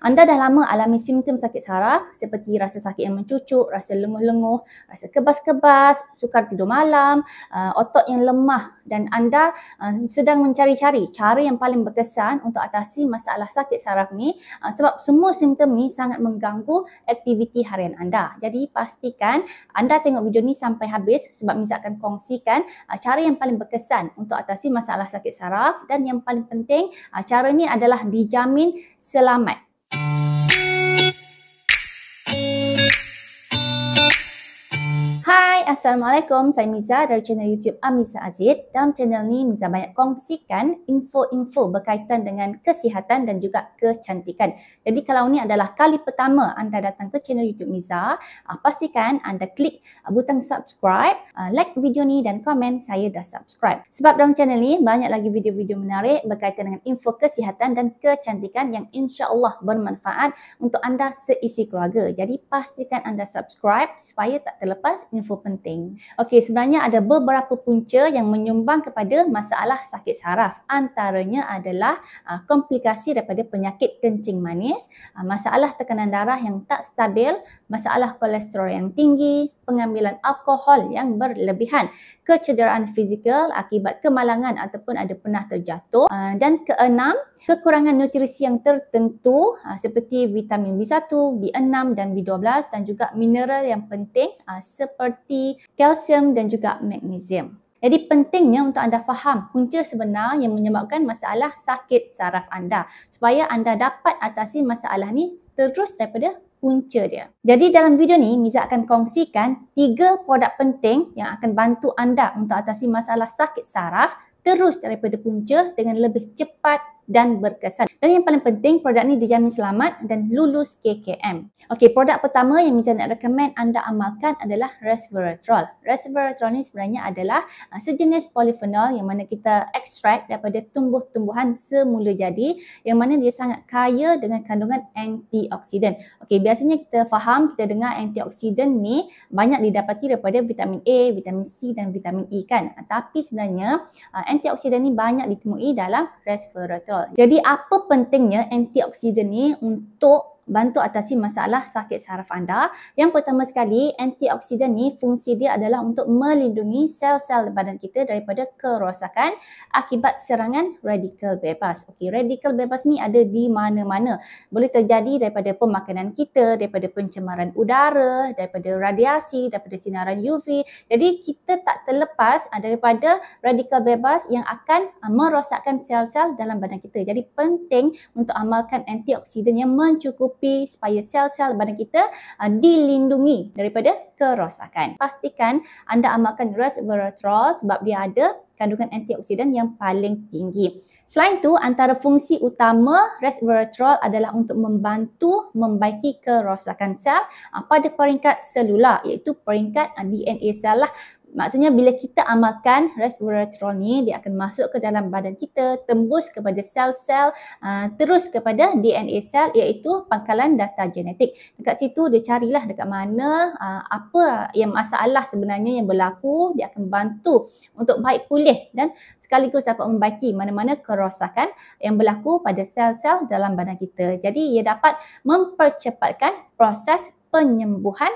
Anda dah lama alami simptom sakit saraf seperti rasa sakit yang mencucuk, rasa lenguh-lenguh, rasa kebas-kebas, sukar tidur malam, otot yang lemah dan anda sedang mencari-cari cara yang paling berkesan untuk atasi masalah sakit saraf ni sebab semua simptom ni sangat mengganggu aktiviti harian anda. Jadi pastikan anda tengok video ni sampai habis sebab Miza akan kongsikan cara yang paling berkesan untuk atasi masalah sakit saraf dan yang paling penting cara ni adalah dijamin selamat. Hai, Assalamualaikum. Saya Miza dari channel YouTube Amiza Aziz. Dalam channel ni, Miza banyak kongsikan info-info berkaitan dengan kesihatan dan juga kecantikan. Jadi kalau ni adalah kali pertama anda datang ke channel YouTube Miza, pastikan anda klik butang subscribe, like video ni dan komen saya dah subscribe. Sebab dalam channel ni banyak lagi video-video menarik berkaitan dengan info kesihatan dan kecantikan yang insya-Allah bermanfaat untuk anda seisi keluarga. Jadi pastikan anda subscribe supaya tak terlepas info penting. Okey, sebenarnya ada beberapa punca yang menyumbang kepada masalah sakit saraf. Antaranya adalah komplikasi daripada penyakit kencing manis, masalah tekanan darah yang tak stabil, masalah kolesterol yang tinggi, pengambilan alkohol yang berlebihan, kecederaan fizikal akibat kemalangan ataupun ada pernah terjatuh, dan keenam, kekurangan nutrisi yang tertentu seperti vitamin B1, B6 dan B12 dan juga mineral yang penting seperti kalsium dan juga magnesium. Jadi pentingnya untuk anda faham punca sebenar yang menyebabkan masalah sakit saraf anda supaya anda dapat atasi masalah ni terus daripada punca dia. Jadi dalam video ni Miza akan kongsikan 3 produk penting yang akan bantu anda untuk atasi masalah sakit saraf terus daripada punca dengan lebih cepat dan berkesan. Dan yang paling penting, produk ni dijamin selamat dan lulus KKM. Okey, produk pertama yang Miza nak recommend anda amalkan adalah resveratrol. Resveratrol ni sebenarnya adalah sejenis polifenol yang mana kita ekstrak daripada tumbuh-tumbuhan semula jadi yang mana dia sangat kaya dengan kandungan antioksidan. Okey, biasanya kita faham, kita dengar antioksidan ni banyak didapati daripada vitamin A, vitamin C dan vitamin E kan. Tapi sebenarnya antioksidan ni banyak ditemui dalam resveratrol. Jadi apa pentingnya antioksidan ni untuk bantu atasi masalah sakit saraf anda? Yang pertama sekali, antioksidan ni fungsi dia adalah untuk melindungi sel-sel badan kita daripada kerosakan akibat serangan radikal bebas. Okey, radikal bebas ni ada di mana-mana. Boleh terjadi daripada pemakanan kita, daripada pencemaran udara, daripada radiasi, daripada sinaran UV. Jadi kita tak terlepas daripada radikal bebas yang akan merosakkan sel-sel dalam badan kita. Jadi penting untuk amalkan antioksidan yang mencukupi supaya sel-sel badan kita dilindungi daripada kerosakan. Pastikan anda amalkan resveratrol sebab dia ada kandungan antioksidan yang paling tinggi. Selain itu, antara fungsi utama resveratrol adalah untuk membantu membaiki kerosakan sel pada peringkat selular iaitu peringkat DNA sel lah. Maksudnya bila kita amalkan resveratrol ni, dia akan masuk ke dalam badan kita, tembus kepada sel-sel, terus kepada DNA sel iaitu pangkalan data genetik. Dekat situ dia carilah dekat mana, apa yang masalah sebenarnya yang berlaku, dia akan bantu untuk baik pulih dan sekaligus dapat membaiki mana-mana kerosakan yang berlaku pada sel-sel dalam badan kita. Jadi ia dapat mempercepatkan proses penyembuhan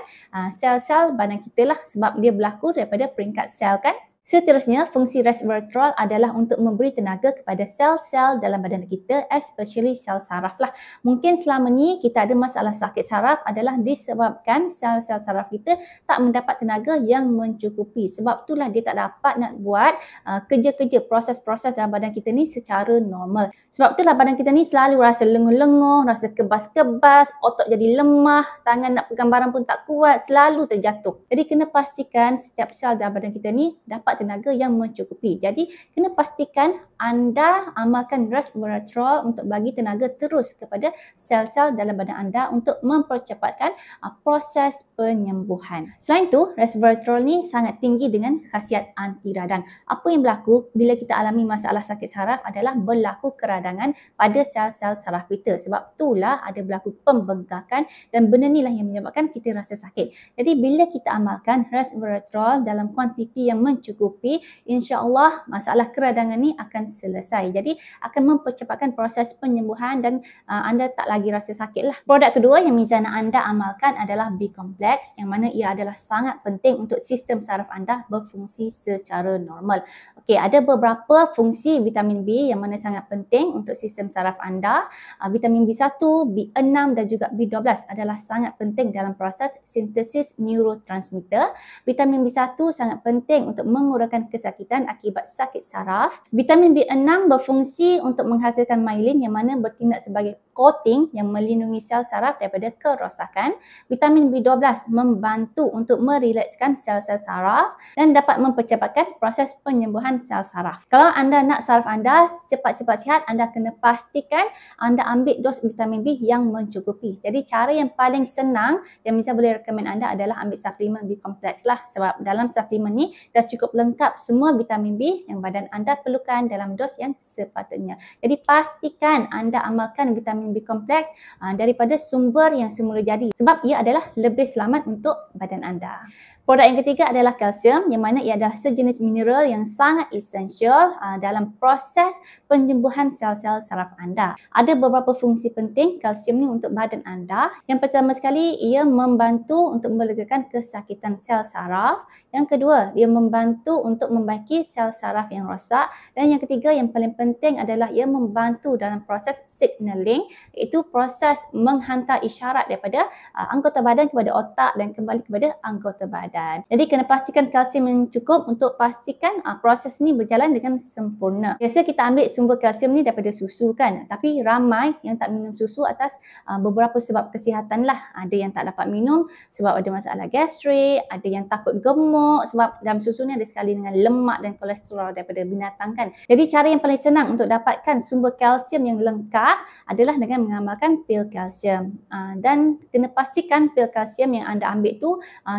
sel-sel badan kita lah sebab dia berlaku daripada peringkat sel kan. Seterusnya, fungsi resveratrol adalah untuk memberi tenaga kepada sel-sel dalam badan kita, especially sel saraf lah. Mungkin selama ni kita ada masalah sakit saraf adalah disebabkan sel-sel saraf kita tak mendapat tenaga yang mencukupi. Sebab itulah dia tak dapat nak buat kerja-kerja, proses-proses dalam badan kita ni secara normal. Sebab itulah badan kita ni selalu rasa lenguh-lenguh, rasa kebas-kebas, otot jadi lemah, tangan nak pegang barang pun tak kuat, selalu terjatuh. Jadi kena pastikan setiap sel dalam badan kita ni dapat tenaga yang mencukupi. Jadi kena pastikan anda amalkan resveratrol untuk bagi tenaga terus kepada sel-sel dalam badan anda untuk mempercepatkan proses penyembuhan. Selain itu, resveratrol ni sangat tinggi dengan khasiat anti radang. Apa yang berlaku bila kita alami masalah sakit saraf adalah berlaku keradangan pada sel-sel saraf kita. Sebab itulah ada berlaku pembengkakan dan benda ni lah yang menyebabkan kita rasa sakit. Jadi bila kita amalkan resveratrol dalam kuantiti yang mencukupi mencukupi, insya-Allah masalah keradangan ni akan selesai. Jadi akan mempercepatkan proses penyembuhan dan anda tak lagi rasa sakit lah. Produk kedua yang Miza nak anda amalkan adalah B-Complex, yang mana ia adalah sangat penting untuk sistem saraf anda berfungsi secara normal. Okey, ada beberapa fungsi vitamin B yang mana sangat penting untuk sistem saraf anda. Vitamin B1, B6 dan juga B12 adalah sangat penting dalam proses sintesis neurotransmitter. Vitamin B1 sangat penting untuk mengurangkan kesakitan akibat sakit saraf. Vitamin B6 berfungsi untuk menghasilkan myelin yang mana bertindak sebagai coating yang melindungi sel saraf daripada kerosakan. Vitamin B12 membantu untuk merilekskan sel-sel saraf dan dapat mempercepatkan proses penyembuhan sel saraf. Kalau anda nak saraf anda cepat-cepat sihat, anda kena pastikan anda ambil dos vitamin B yang mencukupi. Jadi cara yang paling senang yang Miza boleh rekomen anda adalah ambil suplemen B-Complex lah, sebab dalam suplemen ni dah cukup lengkap semua vitamin B yang badan anda perlukan dalam dos yang sepatutnya. Jadi pastikan anda amalkan vitamin B-Complex daripada sumber yang semula jadi, sebab ia adalah lebih selamat untuk badan anda. Produk yang ketiga adalah kalsium, yang mana ia adalah sejenis mineral yang sangat esensial dalam proses penyembuhan sel-sel saraf anda. Ada beberapa fungsi penting kalsium ni untuk badan anda. Yang pertama sekali, ia membantu untuk melegakan kesakitan sel saraf. Yang kedua, dia membantu untuk membaiki sel saraf yang rosak. Dan yang ketiga, yang paling penting adalah ia membantu dalam proses signaling, iaitu proses menghantar isyarat daripada anggota badan kepada otak dan kembali kepada anggota badan. Jadi kena pastikan kalsium yang cukup untuk pastikan proses ni berjalan dengan sempurna. Biasa kita ambil sumber kalsium ni daripada susu kan, tapi ramai yang tak minum susu atas beberapa sebab kesihatan lah. Ada yang tak dapat minum sebab ada masalah gastrik, ada yang takut gemuk sebab dalam susu ni ada sekali dengan lemak dan kolesterol daripada binatang kan. Jadi cara yang paling senang untuk dapatkan sumber kalsium yang lengkap adalah dengan mengamalkan pil kalsium. Dan kena pastikan pil kalsium yang anda ambil tu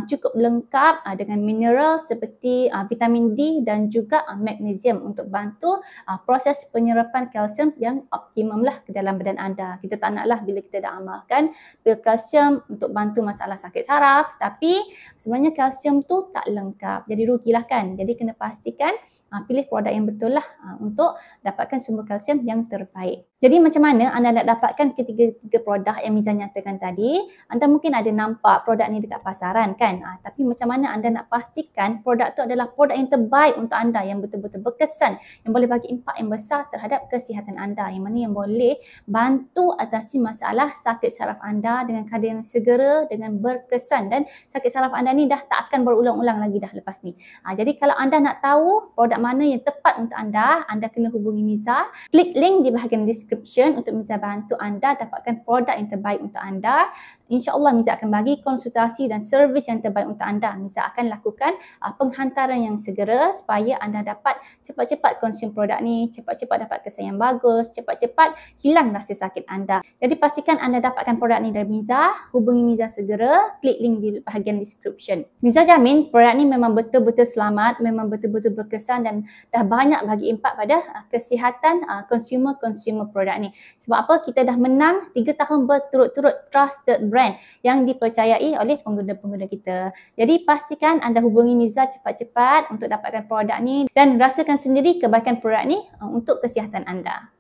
cukup lengkap dengan mineral seperti vitamin D dan juga magnesium untuk bantu proses penyerapan kalsium yang optimum lah ke dalam badan anda. Kita tak naklah bila kita dah amalkan pil kalsium untuk bantu masalah sakit saraf, tapi sebenarnya kalsium tu tak lengkap. Jadi rugilah kan. Jadi kena pastikan pilih produk yang betul lah untuk dapatkan sumber kalsium yang terbaik. Jadi macam mana anda nak dapatkan ketiga produk yang Miza nyatakan tadi? Anda mungkin ada nampak produk ni dekat pasaran kan? Tapi macam mana anda nak pastikan produk tu adalah produk yang terbaik untuk anda, yang betul-betul berkesan, yang boleh bagi impak yang besar terhadap kesihatan anda, yang mana yang boleh bantu atasi masalah sakit saraf anda dengan keadaan yang segera, dengan berkesan, dan sakit saraf anda ni dah tak akan berulang-ulang lagi dah lepas ni. Jadi kalau anda nak tahu produk mana yang tepat untuk anda kena hubungi Miza. Klik link di bahagian description untuk Miza bantu anda dapatkan produk yang terbaik untuk anda. InsyaAllah Miza akan bagi konsultasi dan servis yang terbaik untuk anda. Miza akan lakukan penghantaran yang segera supaya anda dapat cepat-cepat konsum produk ni, cepat-cepat dapat kesan yang bagus, cepat-cepat hilang rasa sakit anda. Jadi pastikan anda dapatkan produk ni dari Miza, hubungi Miza segera, klik link di bahagian description. Miza jamin produk ni memang betul-betul selamat, memang betul-betul berkesan dan dah banyak bagi impak pada kesihatan consumer produk ni. Sebab apa? Kita dah menang 3 tahun berturut-turut trusted brand yang dipercayai oleh pengguna-pengguna kita. Jadi pastikan anda hubungi Miza cepat-cepat untuk dapatkan produk ni dan rasakan sendiri kebaikan produk ni untuk kesihatan anda.